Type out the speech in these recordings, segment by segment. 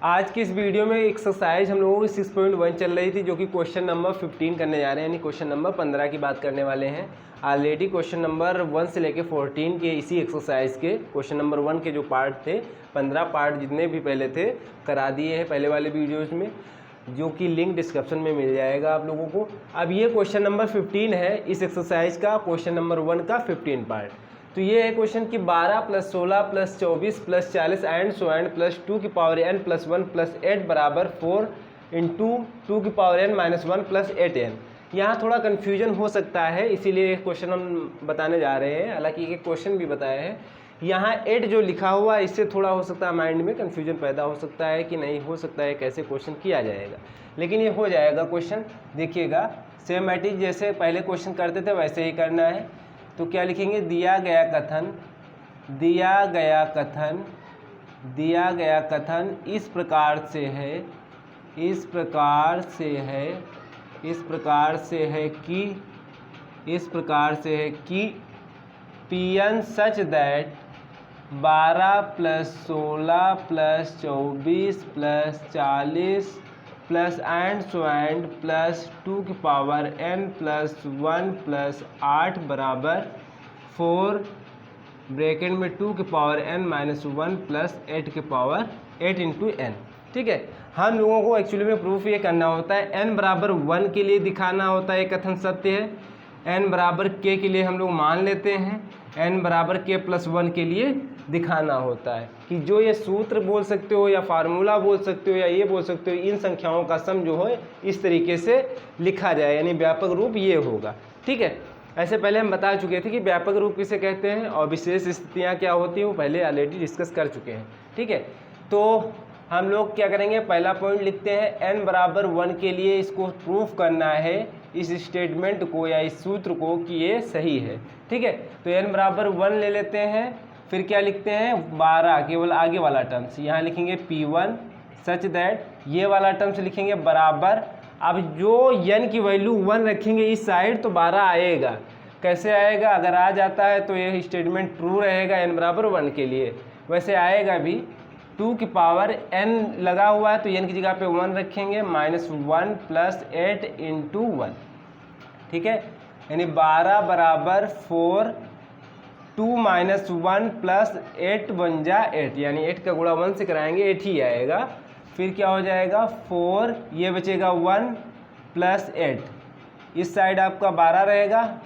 आज की इस वीडियो में एक्सरसाइज हम लोगों की 6.1 चल रही थी, जो कि क्वेश्चन नंबर 15 करने जा रहे हैं, यानी क्वेश्चन नंबर 15 की बात करने वाले हैं। ऑलरेडी क्वेश्चन नंबर 1 से लेके 14 के इसी एक्सरसाइज के क्वेश्चन नंबर 1 के जो पार्ट थे, 15 पार्ट जितने भी पहले थे करा दिए हैं पहले वाले वीडियोज़ में, जो कि लिंक डिस्क्रिप्शन में मिल जाएगा आप लोगों को। अब ये क्वेश्चन नंबर 15 है इस एक्सरसाइज का, क्वेश्चन नंबर 1 का 15 पार्ट। तो ये है क्वेश्चन कि 12 + 16 + 24 + 40 एंड सो एंड प्लस 2 की पावर n + 1 + 8 बराबर 4 इंटू 2 की पावर n - 1 + 8n। यहाँ थोड़ा कन्फ्यूजन हो सकता है, इसीलिए क्वेश्चन हम बताने जा रहे हैं। हालांकि एक क्वेश्चन भी बताया है, यहाँ 8 जो लिखा हुआ इससे थोड़ा हो सकता है माइंड में कन्फ्यूजन पैदा हो सकता है कि नहीं हो सकता है कैसे क्वेश्चन किया जाएगा, लेकिन ये हो जाएगा क्वेश्चन। देखिएगा सिस्टमैटिक जैसे पहले क्वेश्चन करते थे वैसे ही करना है। तो क्या लिखेंगे, दिया गया कथन इस प्रकार से है कि Pn such that 12 + 16 + 24 + 40 plus and so and plus 2 की पावर n + 1 + 8 बराबर 4 ब्रैकेट में 2 की पावर n - 1 + 8 की पावर 8 × n। ठीक है, हम लोगों को एक्चुअली में प्रूफ ये करना होता है, n बराबर 1 के लिए दिखाना होता है कथन सत्य है, n बराबर k के लिए हम लोग मान लेते हैं, n बराबर k + 1 के लिए दिखाना होता है कि जो ये सूत्र बोल सकते हो या फार्मूला बोल सकते हो या ये बोल सकते हो, इन संख्याओं का सम जो है इस तरीके से लिखा जाए, यानी व्यापक रूप ये होगा। ठीक है, ऐसे पहले हम बता चुके थे कि व्यापक रूप किसे कहते हैं और विशेष स्थितियाँ क्या होती हैं, वो पहले ऑलरेडी डिस्कस कर चुके हैं। ठीक है, तो हम लोग क्या करेंगे, पहला पॉइंट लिखते हैं n बराबर 1 के लिए इसको प्रूफ करना है, इस स्टेटमेंट को या इस सूत्र को कि ये सही है। ठीक है, तो n बराबर 1 ले लेते हैं, फिर क्या लिखते हैं 12, केवल आगे वाला टर्म्स यहाँ लिखेंगे P1 सच दैट, ये वाला टर्म्स लिखेंगे बराबर। अब जो n की वैल्यू 1 रखेंगे इस साइड तो 12 आएगा। कैसे आएगा, अगर आ जाता है तो ये स्टेटमेंट ट्रू रहेगा n बराबर 1 के लिए, वैसे आएगा भी 2 की पावर n लगा हुआ है तो n की जगह पे 1 रखेंगे, -1 + 8 × 1। ठीक है, यानी 12 बराबर 4, 2 - 1 + 8 बन जा 8, यानी 8 का गुणा 1 से कराएंगे 8 ही आएगा। फिर क्या हो जाएगा 4, ये बचेगा 1 + 8, इस साइड आपका 12 रहेगा,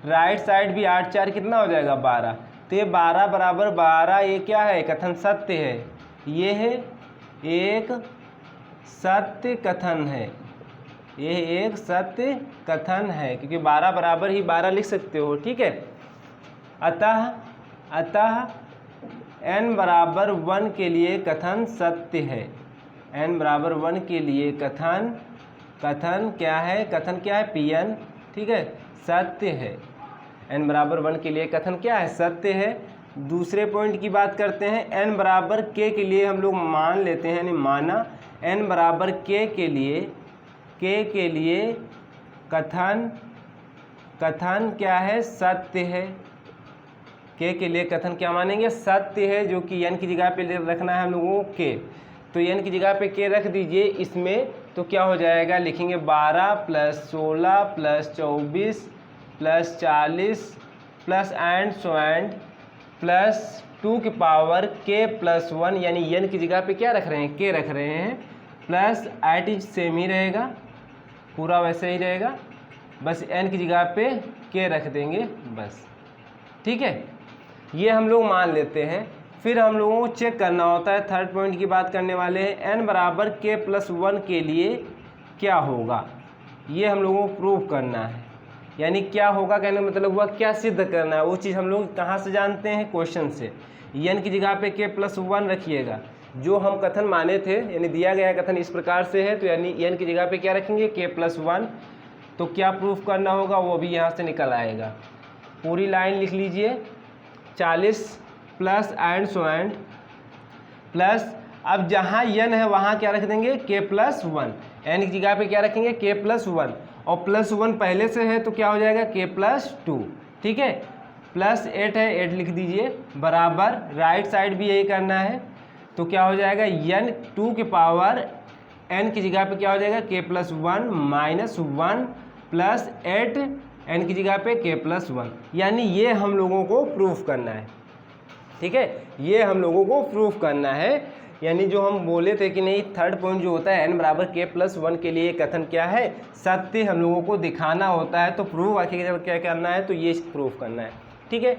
राइट साइड भी 8 4 कितना हो जाएगा 12। तो ये 12 बराबर 12 ये क्या है, कथन सत्य है, ये है एक सत्य कथन है, ये एक सत्य कथन है, क्योंकि 12 बराबर ही 12 लिख सकते हो। ठीक है, अतः n बराबर 1 के लिए कथन सत्य है, n बराबर 1 के लिए कथन क्या है, Pn। ठीक है, सत्य है, n बराबर 1 के लिए कथन क्या है, सत्य है। दूसरे पॉइंट की बात करते हैं, n बराबर k के लिए हम लोग मान लेते हैं, यानी माना n बराबर k के लिए कथन क्या है, सत्य है। k के लिए कथन क्या मानेंगे, सत्य है, जो कि n की जगह पे रखना है हम लोगों को k, तो n की जगह पे k रख दीजिए इसमें, तो क्या हो जाएगा, लिखेंगे 12 + 16 + 24 + 40 plus and so and plus 2 की पावर k + 1, यानी n की जगह पे क्या रख रहे हैं, k रख रहे हैं, प्लस 8 सेम ही रहेगा, पूरा वैसे ही रहेगा, बस n की जगह पे k रख देंगे बस। ठीक है, ये हम लोग मान लेते हैं। फिर हम लोगों को चेक करना होता है, थर्ड पॉइंट की बात करने वाले हैं, n बराबर k + 1 के लिए क्या होगा, ये हम लोगों को प्रूव करना है। यानी क्या होगा कहने का मतलब हुआ क्या सिद्ध करना है, वो चीज़ हम लोग कहाँ से जानते हैं, क्वेश्चन से। n की जगह पे k + 1 रखिएगा, जो हम कथन माने थे, यानी दिया गया कथन इस प्रकार से है, तो यानी n की जगह पे क्या रखेंगे, k + 1, तो क्या प्रूफ करना होगा वो भी यहाँ से निकल आएगा। पूरी लाइन लिख लीजिए, 40 plus and so and plus, अब जहाँ n है वहाँ क्या रख देंगे, k + 1, n की जगह पे क्या रखेंगे, k + 1, और +1 पहले से है तो क्या हो जाएगा, k + 2। ठीक है, +8 है, 8 लिख दीजिए, बराबर राइट साइड भी यही करना है, तो क्या हो जाएगा n 2 के पावर n की जगह पे क्या हो जाएगा k+1 माइनस 1 प्लस 8 n की जगह पे k+1, यानी ये हम लोगों को प्रूफ करना है। ठीक है, ये हम लोगों को प्रूफ करना है। यानी जो हम बोले थे कि नहीं थर्ड पॉइंट जो होता है n बराबर k+1 के लिए कथन क्या है, सत्य हम लोगों को दिखाना होता है। तो प्रूफ आखिर क्या करना है, तो ये प्रूफ करना है। ठीक है,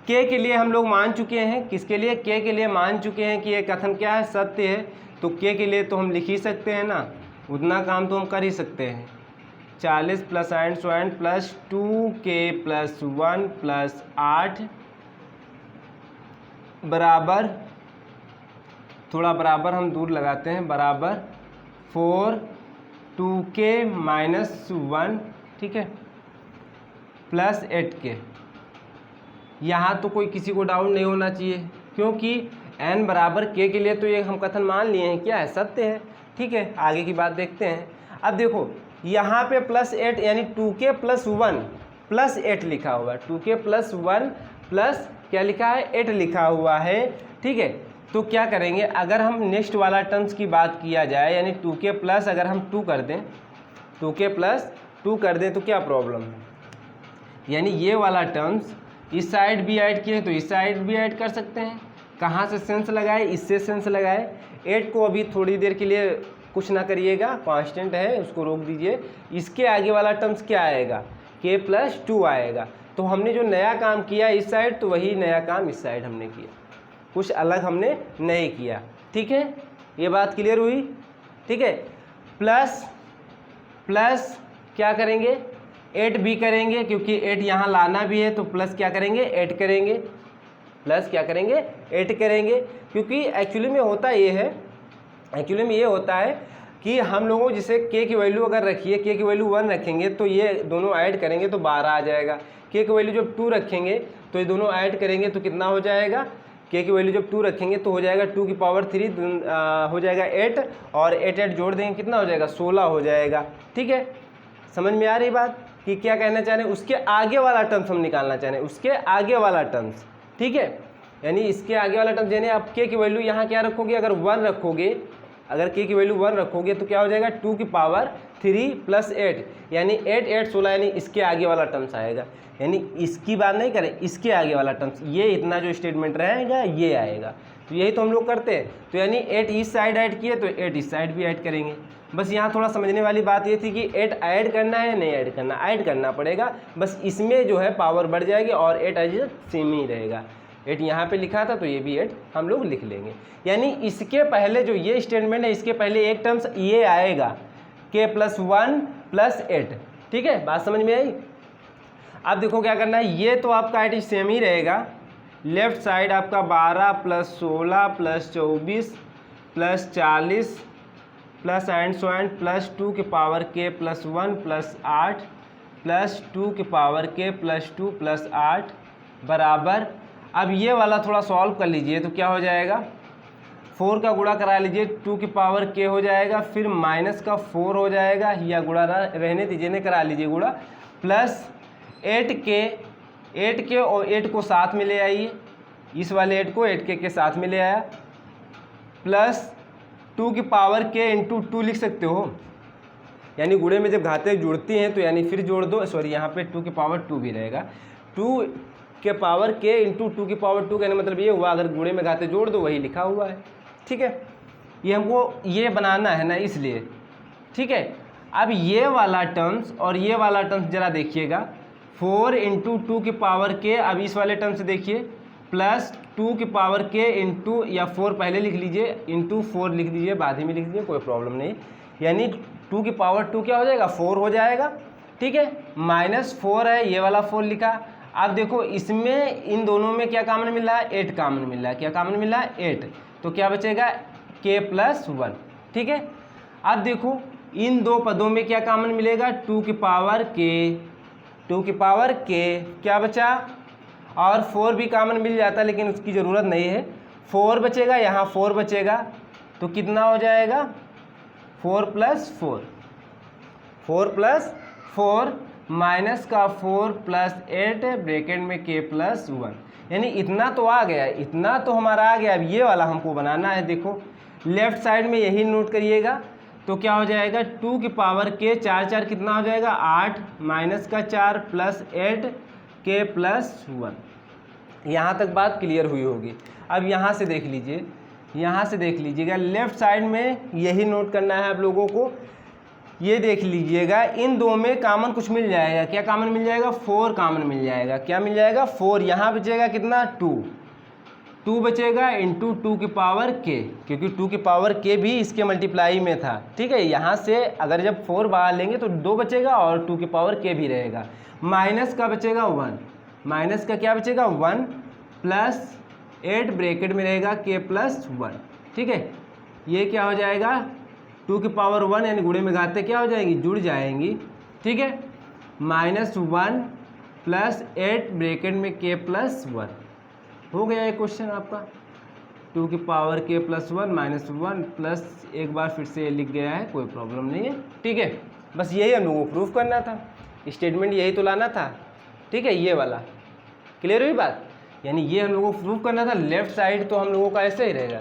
k के लिए हम लोग मान चुके हैं, किसके लिए, k के लिए मान चुके हैं कि ये कथन क्या है, सत्य है। तो k के लिए तो हम लिख ही सकते हैं ना, उतना काम तो हम कर ही सकते हैं। 40 plus and so and plus 2k+1 plus 8 बराबर, थोड़ा बराबर हम दूर लगाते हैं, बराबर 4 2k-1, ठीक है, प्लस 8k। यहाँ तो कोई किसी को डाउट नहीं होना चाहिए, क्योंकि n बराबर k के लिए तो ये हम कथन मान लिए हैं क्या है, सत्य है। ठीक है, आगे की बात देखते हैं। अब देखो यहाँ पे +8 यानी 2k+1 प्लस 8 लिखा हुआ है, 2k+1 प्लस क्या लिखा है, 8 लिखा हुआ है। ठीक है, तो क्या करेंगे, अगर हम नेक्स्ट वाला टर्म्स की बात किया जाए, यानी 2k प्लस अगर हम 2 कर दें, 2k+2 कर दें तो क्या प्रॉब्लम है, यानी ये वाला टर्म्स इस साइड भी ऐड किए तो इस साइड भी ऐड कर सकते हैं। कहाँ से सेंस लगाए, इससे सेंस लगाए। 8 को अभी थोड़ी देर के लिए कुछ ना करिएगा, कांस्टेंट है उसको रोक दीजिए। इसके आगे वाला टर्म्स क्या आएगा, k+2 आएगा। तो हमने जो नया काम किया इस साइड, तो वही नया काम इस साइड हमने किया, कुछ अलग हमने नहीं किया। ठीक है, ये बात क्लियर हुई। ठीक है, प्लस प्लस क्या करेंगे, 8 भी करेंगे, क्योंकि 8 यहाँ लाना भी है, तो प्लस क्या करेंगे, 8 करेंगे, प्लस क्या करेंगे, 8 करेंगे। क्योंकि एक्चुअली में होता ये है, एक्चुअली में ये होता है कि हम लोगों जैसे k की वैल्यू अगर रखिए, k की वैल्यू 1 रखेंगे तो ये दोनों ऐड करेंगे तो 12 आ जाएगा। k की वैल्यू जब 2 रखेंगे तो ये दोनों ऐड करेंगे तो कितना हो जाएगा, k की वैल्यू जब 2 रखेंगे तो हो जाएगा 2 की पावर 3 हो जाएगा 8, और 8 जोड़ देंगे कितना हो जाएगा, 16 हो जाएगा। ठीक है, समझ में आ रही बात कि क्या कहना चाह रहे हैं। उसके आगे वाला टर्म्स हम निकालना चाह रहे हैं, उसके आगे वाला टर्म्स। ठीक है, यानी इसके आगे वाला टर्म्स, यानी आप k की वैल्यू यहाँ क्या रखोगे, अगर 1 रखोगे, अगर k की वैल्यू 1 रखोगे तो क्या हो जाएगा 2 की पावर 3 प्लस 8, यानी 8 8 16, यानी इसके आगे वाला टर्म्स आएगा। यानी इसकी बात नहीं करें, इसके आगे वाला टर्म्स, ये इतना जो स्टेटमेंट रहेगा ये आएगा। तो यही तो हम लोग करते हैं। तो यानी 8 इस साइड ऐड किए तो 8 इस साइड भी ऐड करेंगे। बस यहाँ थोड़ा समझने वाली बात ये थी कि 8 ऐड करना है, नहीं ऐड करना, ऐड करना पड़ेगा। बस इसमें जो है पावर बढ़ जाएगी और 8 एज सेम ही रहेगा। 8 यहाँ पे लिखा था तो ये भी 8 हम लोग लिख लेंगे। यानी इसके पहले जो ये स्टेटमेंट है, इसके पहले एक टर्म्स ये आएगा k+1 प्लस 8। ठीक है, बात समझ में आई। अब देखो क्या करना है, ये तो आपका 8 सेम ही रहेगा। लेफ्ट साइड आपका 12 plus 16 plus 24 plus 40 plus and so and plus 2 के पावर k+1 प्लस 8 प्लस 2 के पावर k+2 प्लस 8 बराबर, अब ये वाला थोड़ा सॉल्व कर लीजिए तो क्या हो जाएगा, 4 का गुणा करा लीजिए, 2 की पावर k हो जाएगा, फिर माइनस का 4 हो जाएगा, या गुणा रहने दीजिए, नहीं करा लीजिए गुणा, प्लस 8k और 8 को साथ में ले आइए, इस वाले 8 को 8k के साथ में ले आया, प्लस 2 की पावर k इंटू 2 लिख सकते हो। यानी गुणे में जब घातें जुड़ती हैं तो यानी फिर जोड़ दो, सॉरी यहाँ पे 2 की पावर 2 भी रहेगा, 2 के पावर k इंटू 2 की पावर 2, कहने मतलब ये हुआ अगर गुणे में घाते जोड़ दो वही लिखा हुआ है। ठीक है, ये हमको ये बनाना है ना, इसलिए। ठीक है, अब ये वाला टर्म्स और ये वाला टर्म्स जरा देखिएगा, 4 इंटू 2 की पावर k, अब इस वाले टर्म से देखिए, प्लस 2 की पावर k इंटू, या 4 पहले लिख लीजिए, इंटू 4 लिख दीजिए, बाद ही में लिख दीजिए, कोई प्रॉब्लम नहीं। यानी 2 की पावर 2 क्या हो जाएगा, 4 हो जाएगा। ठीक है, माइनस 4 है, ये वाला 4 लिखा। अब देखो इसमें इन दोनों में क्या कॉमन मिल रहा है, 8 कॉमन मिल रहा है। क्या कॉमन मिल रहा है, 8, तो क्या बचेगा k+1। ठीक है, अब देखो इन दो पदों में क्या कॉमन मिलेगा, 2 की पावर k, 2 की पावर k क्या बचा, और 4 भी कॉमन मिल जाता लेकिन उसकी ज़रूरत नहीं है, 4 बचेगा, यहाँ 4 बचेगा, तो कितना हो जाएगा 4 + 4, 4 + 4 माइनस का 4 + 8 ब्रैकेट में k+1, यानी इतना तो आ गया, इतना तो हमारा आ गया। अब ये वाला हमको बनाना है। देखो लेफ्ट साइड में यही नोट करिएगा। तो क्या हो जाएगा 2 की पावर के 4 4 कितना हो जाएगा 8 माइनस का 4 प्लस 8 के प्लस 1। यहाँ तक बात क्लियर हुई होगी। अब यहाँ से देख लीजिए, यहाँ से देख लीजिएगा लेफ्ट साइड में यही नोट करना है आप लोगों को। ये देख लीजिएगा इन दो में कॉमन कुछ मिल जाएगा। क्या कॉमन मिल जाएगा 4 कॉमन मिल जाएगा। क्या मिल जाएगा 4। यहाँ बचेगा कितना 2 बचेगा इंटू 2 की पावर के, क्योंकि 2 की पावर के भी इसके मल्टीप्लाई में था। ठीक है, यहाँ से अगर जब 4 बाहर लेंगे तो 2 बचेगा और 2 की पावर के भी रहेगा। माइनस का बचेगा 1, माइनस का क्या बचेगा 1 प्लस 8 ब्रैकेट में रहेगा के प्लस 1। ठीक है, ये क्या हो जाएगा 2 की पावर 1 यानी गुणे में घाते क्या हो जाएंगी जुड़ जाएंगी। ठीक है, -1 प्लस 8 ब्रैकेट में के प्लस 1 हो गया ये क्वेश्चन आपका। 2 की पावर के प्लस 1 -1 प्लस एक बार फिर से लिख गया है, कोई प्रॉब्लम नहीं है। ठीक है, बस यही हम लोगों को प्रूफ करना था, स्टेटमेंट यही तो लाना था। ठीक है, ये वाला क्लियर हुई बात। यानी ये हम लोगों को प्रूफ करना था। लेफ्ट साइड तो हम लोगों का ऐसे ही रहेगा,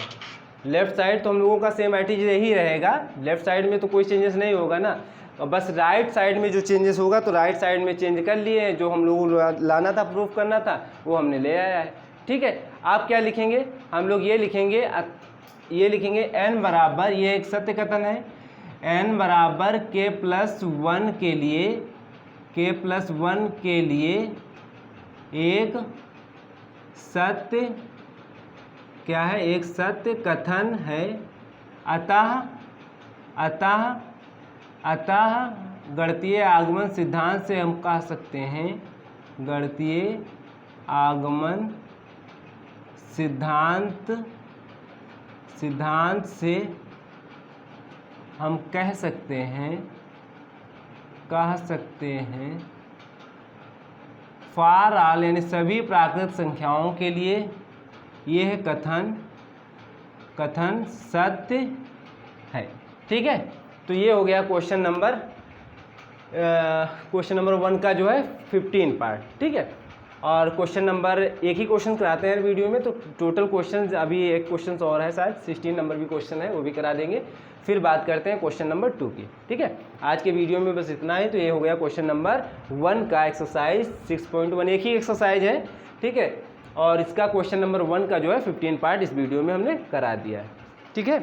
लेफ्ट साइड तो हम लोगों का सेम एट यही रहेगा। लेफ्ट साइड में तो कोई चेंजेस नहीं होगा ना, और बस राइट साइड में जो चेंजेस होगा तो राइट साइड में चेंज कर लिए हैं। जो हम लोगों को लाना था प्रूफ करना था वो हमने ले आया है। ठीक है, आप क्या लिखेंगे, हम लोग ये लिखेंगे n बराबर, ये एक सत्य कथन है, n बराबर k प्लस 1 के लिए, k प्लस 1 के लिए एक सत्य क्या है, एक सत्य कथन है। अतः गणितीय आगमन सिद्धांत से हम कह सकते हैं, गणितीय आगमन सिद्धांत से हम कह सकते हैं फॉर ऑल यानी सभी प्राकृतिक संख्याओं के लिए यह कथन सत्य है। ठीक है, तो ये हो गया क्वेश्चन नंबर 1 का जो है 15 पार्ट। ठीक है, और क्वेश्चन नंबर एक ही क्वेश्चन कराते हैं वीडियो में, तो टोटल क्वेश्चन अभी एक क्वेश्चन और है, शायद 16 नंबर भी क्वेश्चन है, वो भी करा देंगे। फिर बात करते हैं क्वेश्चन नंबर 2 की। ठीक है, आज के वीडियो में बस इतना ही। तो ये हो गया क्वेश्चन नंबर 1 का एक्सरसाइज 6.1, एक ही एक्सरसाइज है। ठीक है, और इसका क्वेश्चन नंबर 1 का जो है 15 पार्ट इस वीडियो में हमने करा दिया है। ठीक है।